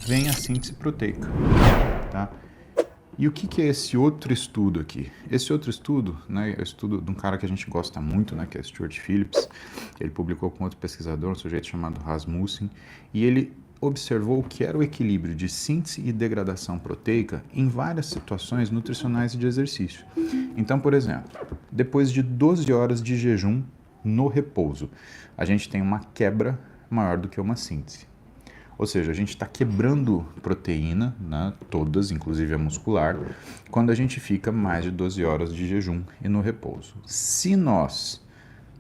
vem a síntese proteica, tá? E o que é esse outro estudo aqui? Esse outro estudo, né, é o estudo de um cara que a gente gosta muito, né, que é Stuart Phillips. Ele publicou com outro pesquisador, um sujeito chamado Rasmussen, e ele observou o que era o equilíbrio de síntese e degradação proteica em várias situações nutricionais e de exercício. Então, por exemplo, depois de 12 horas de jejum no repouso, a gente tem uma quebra maior do que uma síntese. Ou seja, a gente está quebrando proteína, né, todas, inclusive a muscular, quando a gente fica mais de 12 horas de jejum e no repouso. Se nós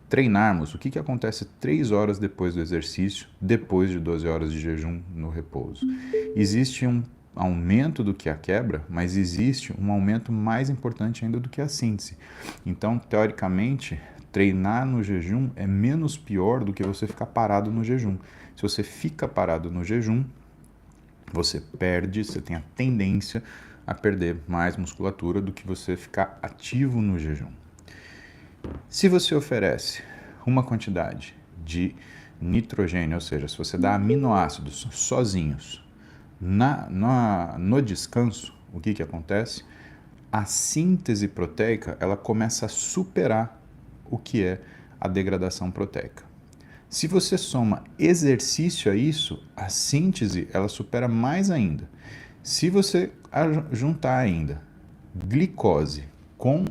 treinarmos, o que acontece 3 horas depois do exercício, depois de 12 horas de jejum no repouso? Existe um aumento do que a quebra, mas existe um aumento mais importante ainda do que a síntese. Então, teoricamente, treinar no jejum é menos pior do que você ficar parado no jejum. Se você fica parado no jejum, você tem a tendência a perder mais musculatura do que você ficar ativo no jejum. Se você oferece uma quantidade de nitrogênio, ou seja, se você dá aminoácidos sozinhos no descanso, o que acontece? A síntese proteica ela começa a superar o que é a degradação proteica. Se você soma exercício a isso, a síntese ela supera mais ainda. Se você juntar ainda glicose com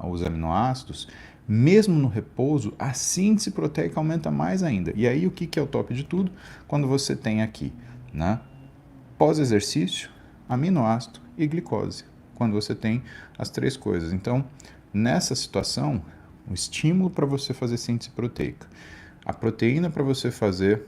os aminoácidos, mesmo no repouso, a síntese proteica aumenta mais ainda. E aí o que é o top de tudo? Quando você tem aqui, né, pós-exercício, aminoácido e glicose. Quando você tem as três coisas. Então, nessa situação, o estímulo para você fazer síntese proteica, a proteína para você fazer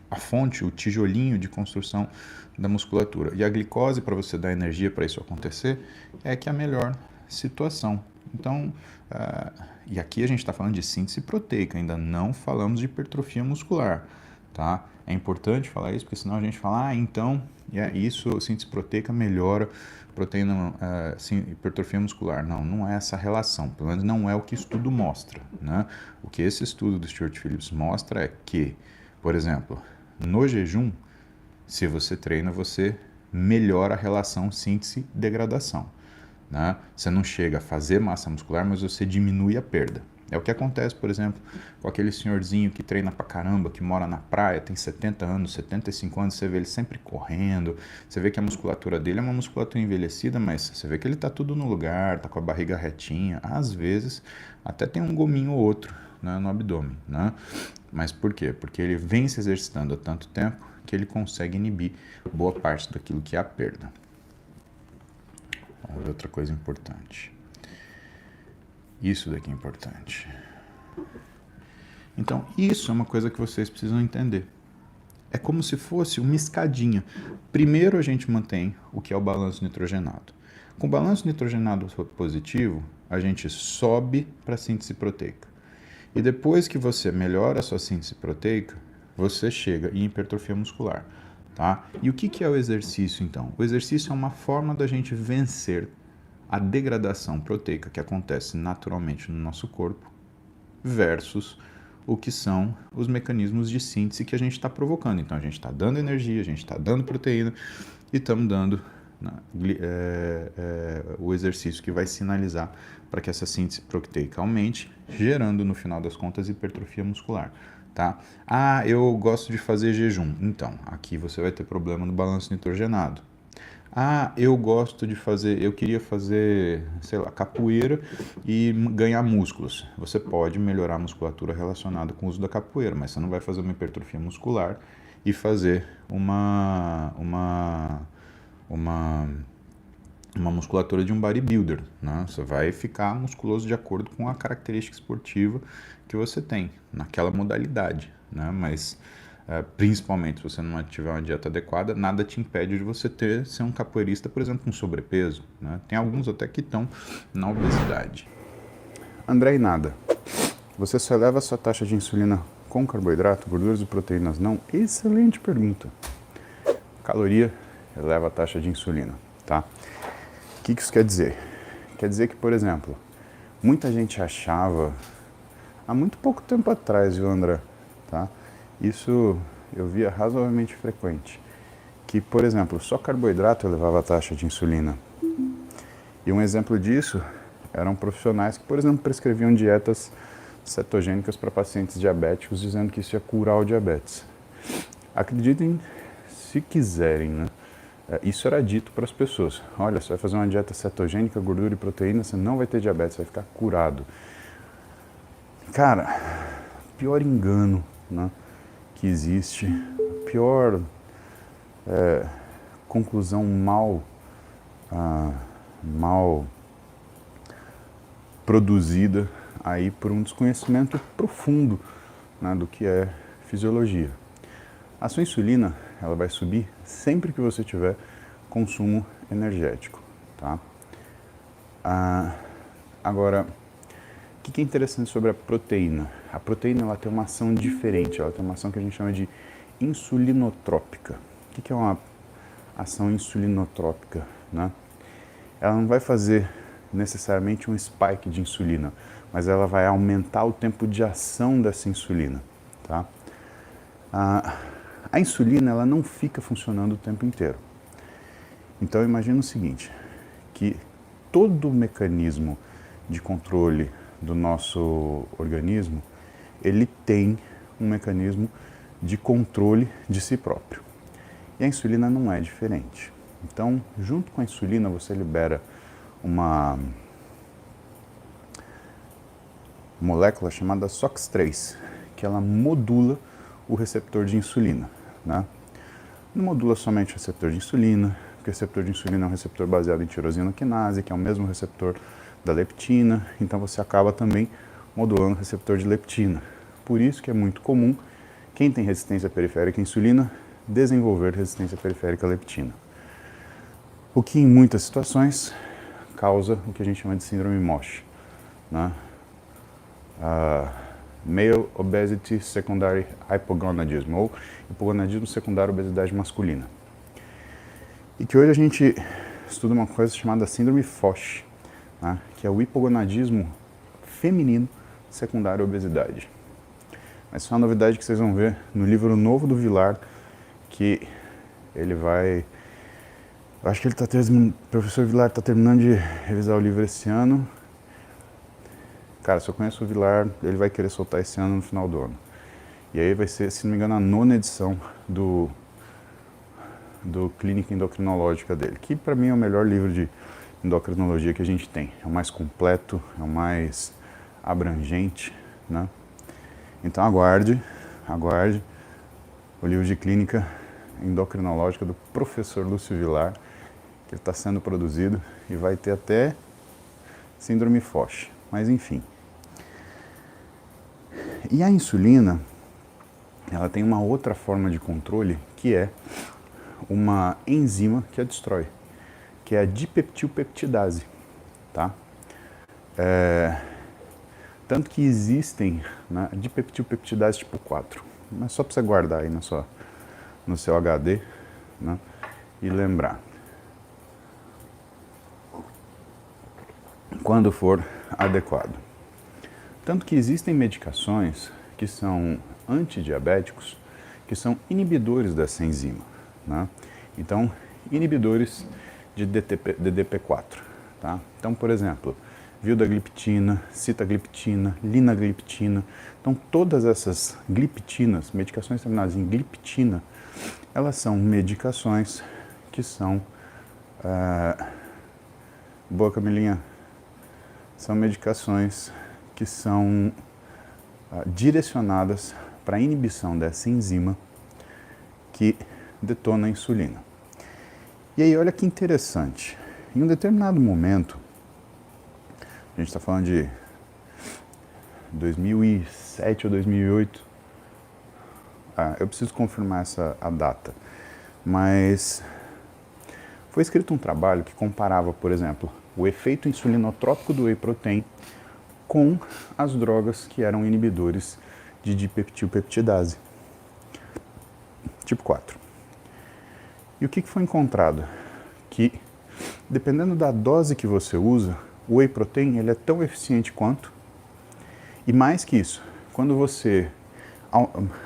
a fonte, o tijolinho de construção da musculatura e a glicose para você dar energia para isso acontecer, é que é a melhor situação. Então, e aqui a gente está falando de síntese proteica, ainda não falamos de hipertrofia muscular, tá? É importante falar isso, porque senão a gente fala, então, isso, síntese proteica melhora proteína, hipertrofia muscular. Não, não é essa relação, pelo menos não é o que o estudo mostra, né? O que esse estudo do Stuart Phillips mostra é que, por exemplo, no jejum, se você treina, você melhora a relação síntese-degradação, né? Você não chega a fazer massa muscular, mas você diminui a perda. É o que acontece, por exemplo, com aquele senhorzinho que treina pra caramba, que mora na praia, tem 70 anos, 75 anos, você vê ele sempre correndo, você vê que a musculatura dele é uma musculatura envelhecida, mas você vê que ele tá tudo no lugar, tá com a barriga retinha, às vezes até tem um gominho ou outro, né, no abdômen, né? Mas por quê? Porque ele vem se exercitando há tanto tempo que ele consegue inibir boa parte daquilo que é a perda. Vamos ver outra coisa importante. Isso daqui é importante. Então, isso é uma coisa que vocês precisam entender. É como se fosse uma escadinha. Primeiro a gente mantém o que é o balanço nitrogenado. Com o balanço nitrogenado positivo, a gente sobe para a síntese proteica. E depois que você melhora a sua síntese proteica, você chega em hipertrofia muscular, tá? E o que é o exercício, então? O exercício é uma forma da gente vencer a degradação proteica que acontece naturalmente no nosso corpo versus o que são os mecanismos de síntese que a gente está provocando. Então, a gente está dando energia, a gente está dando proteína e estamos dando o exercício que vai sinalizar para que essa síntese proteica aumente, gerando, no final das contas, hipertrofia muscular. Tá? Eu gosto de fazer jejum. Então, aqui você vai ter problema no balanço nitrogenado. Eu queria fazer, sei lá, capoeira e ganhar músculos. Você pode melhorar a musculatura relacionada com o uso da capoeira, mas você não vai fazer uma hipertrofia muscular e fazer uma musculatura de um bodybuilder, né? Você vai ficar musculoso de acordo com a característica esportiva que você tem naquela modalidade, né? Mas principalmente se você não tiver uma dieta adequada, nada te impede de você ser um capoeirista, por exemplo, com sobrepeso, né? Tem alguns até que estão na obesidade. André e nada. Você só eleva a sua taxa de insulina com carboidrato, gorduras e proteínas não? Excelente pergunta. Caloria eleva a taxa de insulina, tá? O que isso quer dizer? Quer dizer que, por exemplo, muita gente achava, há muito pouco tempo atrás, viu, André, tá? Isso eu via razoavelmente frequente. Que, por exemplo, só carboidrato elevava a taxa de insulina. E um exemplo disso eram profissionais que, por exemplo, prescreviam dietas cetogênicas para pacientes diabéticos, dizendo que isso ia curar o diabetes. Acreditem se quiserem, né? Isso era dito para as pessoas. Olha, você vai fazer uma dieta cetogênica, gordura e proteína, você não vai ter diabetes, você vai ficar curado. Cara, pior engano, né, que existe, pior conclusão mal produzida aí por um desconhecimento profundo, né, do que é fisiologia. A sua insulina, ela vai subir sempre que você tiver consumo energético, tá? Agora, o que é interessante sobre a proteína? A proteína, ela tem uma ação diferente, ela tem uma ação que a gente chama de insulinotrópica. O que é uma ação insulinotrópica, né? Ela não vai fazer necessariamente um spike de insulina, mas ela vai aumentar o tempo de ação dessa insulina, tá? A insulina, ela não fica funcionando o tempo inteiro. Então imagina o seguinte, que todo o mecanismo de controle do nosso organismo, ele tem um mecanismo de controle de si próprio. E a insulina não é diferente. Então, junto com a insulina, você libera uma molécula chamada SOX3, que ela modula o receptor de insulina, né? Não modula somente o receptor de insulina, porque o receptor de insulina é um receptor baseado em tirosina quinase, que é o mesmo receptor da leptina, então você acaba também modulando o receptor de leptina. Por isso que é muito comum quem tem resistência periférica à insulina desenvolver resistência periférica à leptina. O que em muitas situações causa o que a gente chama de síndrome MOSH, né? Male Obesity Secondary Hypogonadism, ou hipogonadismo secundário à obesidade masculina. E que hoje a gente estuda uma coisa chamada síndrome FOSH, né? Que é o hipogonadismo feminino secundário à obesidade. Mas isso é uma novidade que vocês vão ver no livro novo do Vilar, que ele vai... Eu acho que o professor Vilar está terminando de revisar o livro esse ano. Cara, se eu conheço o Vilar, ele vai querer soltar esse ano no final do ano. E aí vai ser, se não me engano, a 9ª edição do Clínica Endocrinológica dele, que para mim é o melhor livro de endocrinologia que a gente tem. É o mais completo, é o mais abrangente, né? Então aguarde o livro de Clínica Endocrinológica do professor Lúcio Vilar, que está sendo produzido e vai ter até síndrome FOSH, mas enfim. E a insulina, ela tem uma outra forma de controle, que é uma enzima que a destrói, que é a dipeptilpeptidase, tá? Tanto que existem, né, dipeptilpeptidase tipo 4, mas só para você guardar aí no seu HD, né, e lembrar. Quando for adequado. Tanto que existem medicações que são antidiabéticos, que são inibidores dessa enzima, né? Então, inibidores de DDP4, tá? Então, por exemplo, vildagliptina, sitagliptina, linagliptina. Então, todas essas gliptinas, medicações terminadas em gliptina, elas são medicações que são... Boa, Camilinha. São medicações que são direcionadas para a inibição dessa enzima que detona a insulina. E aí, olha que interessante. Em um determinado momento, a gente está falando de 2007 ou 2008, eu preciso confirmar a data, mas foi escrito um trabalho que comparava, por exemplo, o efeito insulinotrópico do whey protein com as drogas que eram inibidores de dipeptilpeptidase, tipo 4. E o que foi encontrado? Que, dependendo da dose que você usa, o whey protein ele é tão eficiente quanto, e mais que isso, quando você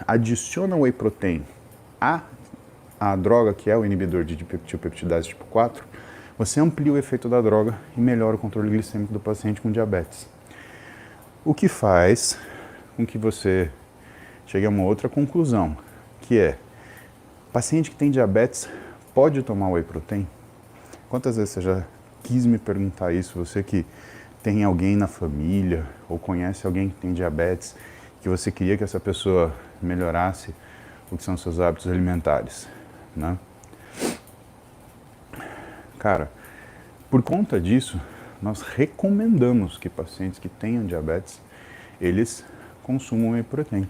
adiciona o whey protein a droga que é o inibidor de dipeptidase tipo 4, você amplia o efeito da droga e melhora o controle glicêmico do paciente com diabetes. O que faz com que você chegue a uma outra conclusão, que é, paciente que tem diabetes pode tomar whey protein? Quantas vezes você já quis me perguntar isso, você que tem alguém na família ou conhece alguém que tem diabetes, que você queria que essa pessoa melhorasse o que são seus hábitos alimentares, né? Cara, por conta disso, nós recomendamos que pacientes que tenham diabetes, eles consumam whey protein,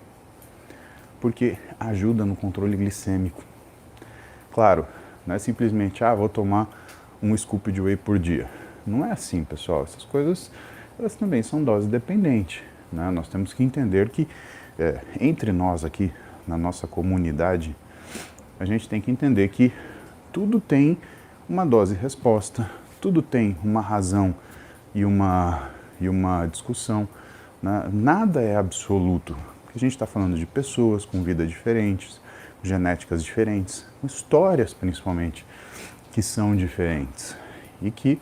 porque ajuda no controle glicêmico. Claro, não é simplesmente, vou tomar um scoop de whey por dia. Não é assim, pessoal. Essas coisas, elas também são dose dependente, né? Nós temos que entender que, entre nós aqui, na nossa comunidade, a gente tem que entender que tudo tem uma dose e resposta, tudo tem uma razão e uma discussão, né? Nada é absoluto, porque a gente está falando de pessoas com vidas diferentes, genéticas diferentes, com histórias principalmente, que são diferentes. E que,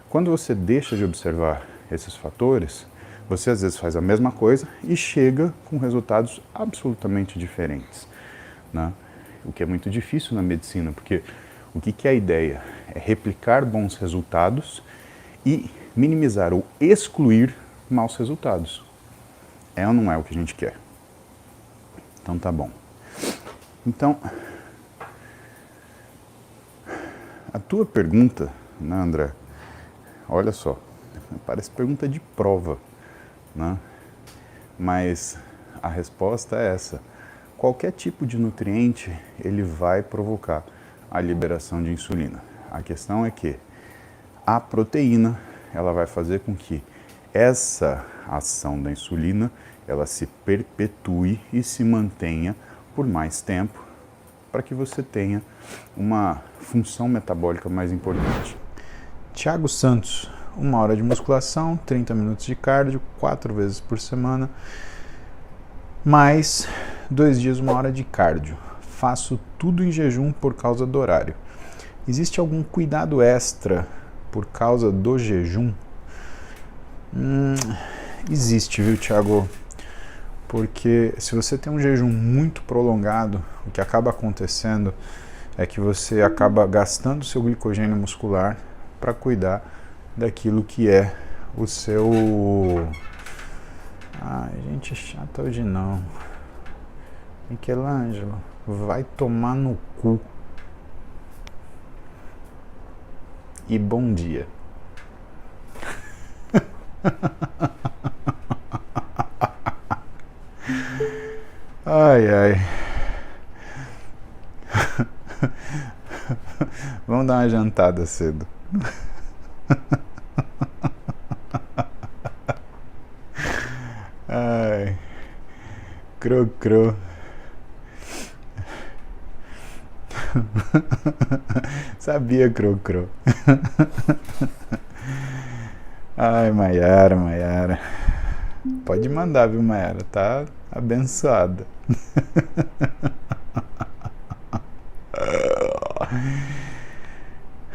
quando você deixa de observar esses fatores, você às vezes faz a mesma coisa e chega com resultados absolutamente diferentes, né? O que é muito difícil na medicina, porque o que é a ideia? É replicar bons resultados e minimizar ou excluir maus resultados. É ou não é o que a gente quer? Então tá bom. Então, a tua pergunta, né, André? Olha só, parece pergunta de prova, né? Mas a resposta é essa. Qualquer tipo de nutriente, ele vai provocar a liberação de insulina. A questão é que a proteína, ela vai fazer com que essa ação da insulina, ela se perpetue e se mantenha por mais tempo, para que você tenha uma função metabólica mais importante. Thiago Santos, 1 hora de musculação, 30 minutos de cardio, 4 vezes por semana, mais 2 dias, 1 hora de cardio. Faço tudo em jejum por causa do horário. Existe algum cuidado extra por causa do jejum? Existe, viu, Thiago? Porque se você tem um jejum muito prolongado, o que acaba acontecendo é que você acaba gastando seu glicogênio muscular para cuidar daquilo que é o seu... gente chata hoje não. Michelangelo, vai tomar no cu. E bom dia. Ai. Vamos dar uma jantada cedo. Ai. Cro. Sabia, cro. Ai, Maiara. Pode mandar, viu, Maiara? Tá abençoada.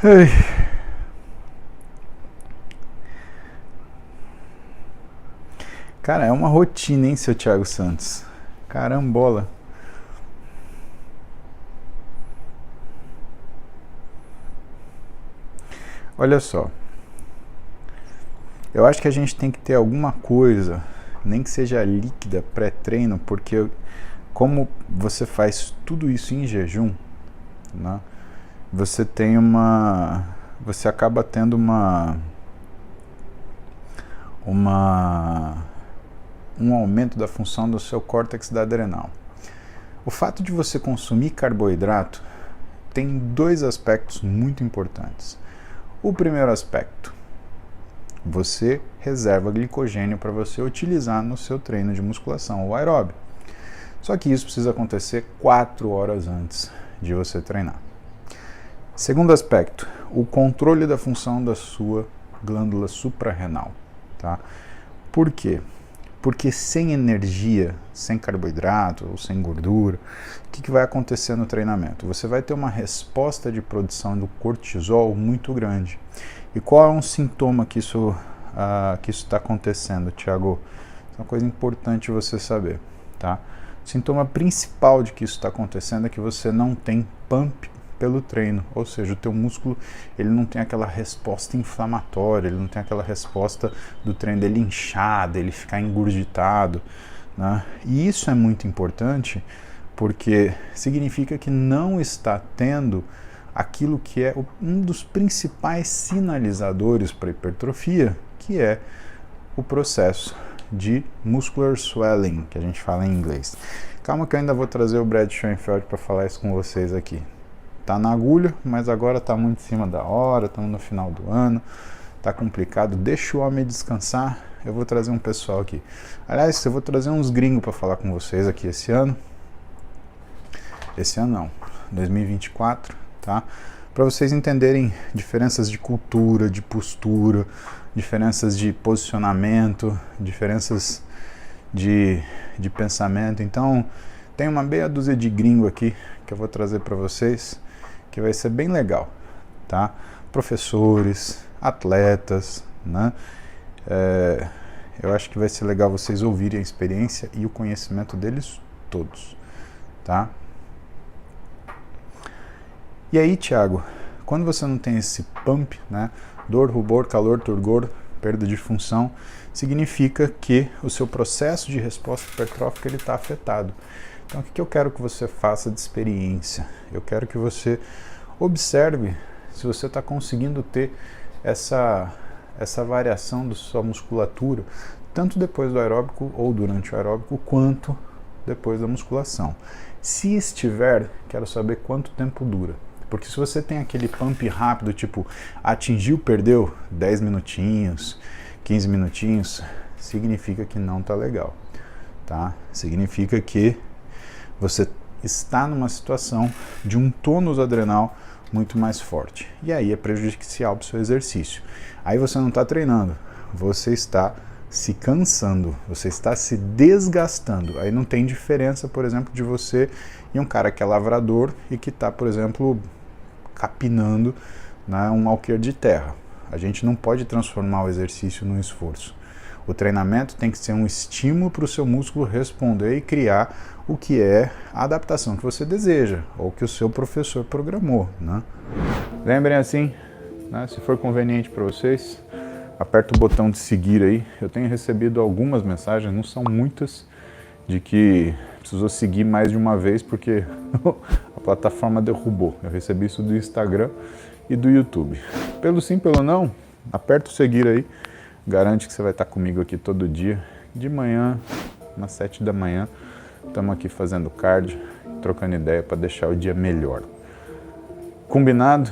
Ai. Cara, é uma rotina, hein, seu Thiago Santos? Carambola. Olha só. Eu acho que a gente tem que ter alguma coisa, nem que seja líquida, pré-treino, porque como você faz tudo isso em jejum, né, você acaba tendo um aumento da função do seu córtex da adrenal. O fato de você consumir carboidrato tem 2 aspectos muito importantes. O primeiro aspecto, você reserva glicogênio para você utilizar no seu treino de musculação ou aeróbio. Só que isso precisa acontecer 4 horas antes de você treinar. Segundo aspecto, o controle da função da sua glândula suprarrenal. Tá? Por quê? Porque sem energia, sem carboidrato ou sem gordura, o que vai acontecer no treinamento? Você vai ter uma resposta de produção do cortisol muito grande. E qual é um sintoma que isso está acontecendo, Thiago? É uma coisa importante você saber, tá? O sintoma principal de que isso está acontecendo é que você não tem pump pelo treino, ou seja, o teu músculo ele não tem aquela resposta inflamatória, ele não tem aquela resposta do treino dele inchar, dele ficar engurgitado, né? E isso é muito importante porque significa que não está tendo aquilo que é um dos principais sinalizadores para hipertrofia, que é o processo de muscular swelling, que a gente fala em inglês. Calma que eu ainda vou trazer o Brad Schoenfeld para falar isso com vocês aqui. Tá na agulha, mas agora tá muito em cima da hora, estamos no final do ano, tá complicado, deixa o homem descansar, eu vou trazer um pessoal aqui. Aliás, eu vou trazer uns gringos para falar com vocês aqui esse ano. Esse ano não, 2024, tá? Para vocês entenderem diferenças de cultura, de postura, diferenças de posicionamento, diferenças de pensamento. Então, tem uma meia dúzia de gringo aqui que eu vou trazer para vocês, que vai ser bem legal, tá? Professores, atletas, né? Eu acho que vai ser legal vocês ouvirem a experiência e o conhecimento deles todos, tá? E aí, Thiago, quando você não tem esse pump, né? Dor, rubor, calor, turgor, perda de função, significa que o seu processo de resposta hipertrófica ele está afetado. Então, o que eu quero que você faça de experiência? Eu quero que você observe se você está conseguindo ter essa variação da sua musculatura, tanto depois do aeróbico ou durante o aeróbico, quanto depois da musculação. Se estiver, quero saber quanto tempo dura. Porque se você tem aquele pump rápido, tipo, atingiu, perdeu 10 minutinhos, 15 minutinhos, significa que não está legal, tá? Significa que você está numa situação de um tônus adrenal muito mais forte. E aí é prejudicial para o seu exercício. Aí você não está treinando, você está se cansando, você está se desgastando. Aí não tem diferença, por exemplo, de você e um cara que é lavrador e que está, por exemplo, capinando, né, um alqueire de terra. A gente não pode transformar o exercício num esforço. O treinamento tem que ser um estímulo para o seu músculo responder e criar o que é a adaptação que você deseja, ou que o seu professor programou, né? Lembrem assim, né, se for conveniente para vocês, aperta o botão de seguir aí. Eu tenho recebido algumas mensagens, não são muitas, de que precisou seguir mais de uma vez porque a plataforma derrubou. Eu recebi isso do Instagram e do YouTube. Pelo sim, pelo não, aperta o seguir aí. Garante que você vai estar comigo aqui todo dia, de manhã, umas 7 da manhã. Estamos aqui fazendo cardio, trocando ideia para deixar o dia melhor. Combinado?